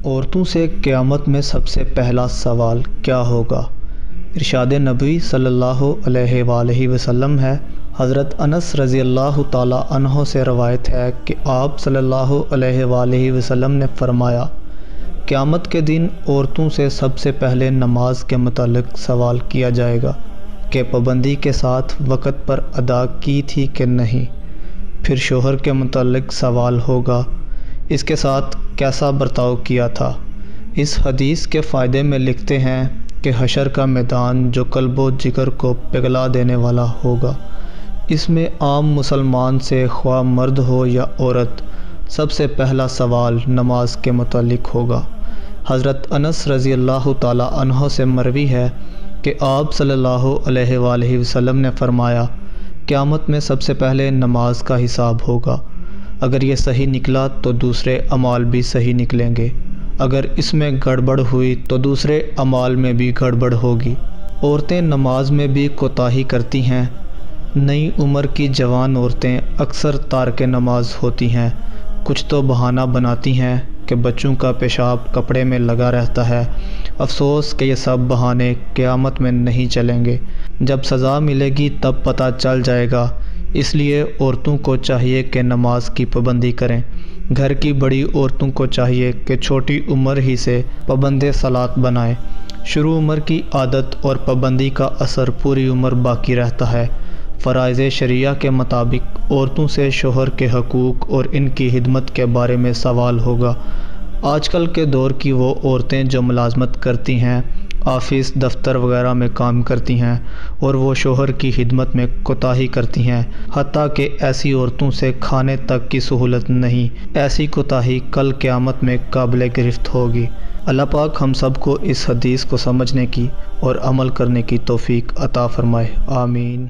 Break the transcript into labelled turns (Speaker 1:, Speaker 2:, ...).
Speaker 1: عورتوں سے قیامت میں سب سے پہلا سوال کیا ہوگا؟ ارشاد نبی صلی اللہ علیہ وآلہ وسلم ہے۔ حضرت انس رضی اللہ تعالی عنہ سے روایت ہے کہ آپ صلی اللہ علیہ وآلہ وسلم نے فرمایا، قیامت کے دن عورتوں سے سب سے پہلے نماز کے متعلق سوال کیا جائے گا کہ پابندی کے ساتھ وقت پر ادا کی تھی کہ نہیں۔ پھر شوہر کے متعلق سوال ہوگا، اس کے ساتھ کیسا برتاؤ کیا تھا۔ اس حدیث کے فائدے میں لکھتے ہیں کہ حشر کا میدان جو قلب و جگر کو پگھلا دینے والا ہوگا، اس میں عام مسلمان سے خواہ مرد ہو یا عورت، سب سے پہلا سوال نماز کے متعلق ہوگا۔ حضرت انس رضی اللہ تعالی عنہ سے مروی ہے کہ آپ صلی اللہ علیہ وآلہ وسلم نے فرمایا، قیامت میں سب سے پہلے نماز کا حساب ہوگا۔ اگر یہ صحیح نکلا تو دوسرے اعمال بھی صحیح نکلیں گے، اگر اس میں گڑبڑ ہوئی تو دوسرے اعمال میں بھی گڑبڑ ہوگی۔ عورتیں نماز میں بھی کوتاہی کرتی ہیں۔ نئی عمر کی جوان عورتیں اکثر تارک نماز ہوتی ہیں۔ کچھ تو بہانہ بناتی ہیں کہ بچوں کا پیشاب کپڑے میں لگا رہتا ہے۔ افسوس کہ یہ سب بہانے قیامت میں نہیں چلیں گے۔ جب سزا ملے گی تب پتہ چل جائے گا۔ اس لیے عورتوں کو چاہیے کہ نماز کی پابندی کریں۔ گھر کی بڑی عورتوں کو چاہیے کہ چھوٹی عمر ہی سے پابند صلاۃ بنائیں۔ شروع عمر کی عادت اور پابندی کا اثر پوری عمر باقی رہتا ہے۔ فرائض شریعہ کے مطابق عورتوں سے شوہر کے حقوق اور ان کی خدمت کے بارے میں سوال ہوگا۔ آج کل کے دور کی وہ عورتیں جو ملازمت کرتی ہیں، آفس دفتر وغیرہ میں کام کرتی ہیں اور وہ شوہر کی خدمت میں کوتاہی کرتی ہیں، حتیٰ کہ ایسی عورتوں سے کھانے تک کی سہولت نہیں۔ ایسی کوتاہی کل قیامت میں قابل گرفت ہوگی۔ اللہ پاک ہم سب کو اس حدیث کو سمجھنے کی اور عمل کرنے کی توفیق عطا فرمائے، آمین۔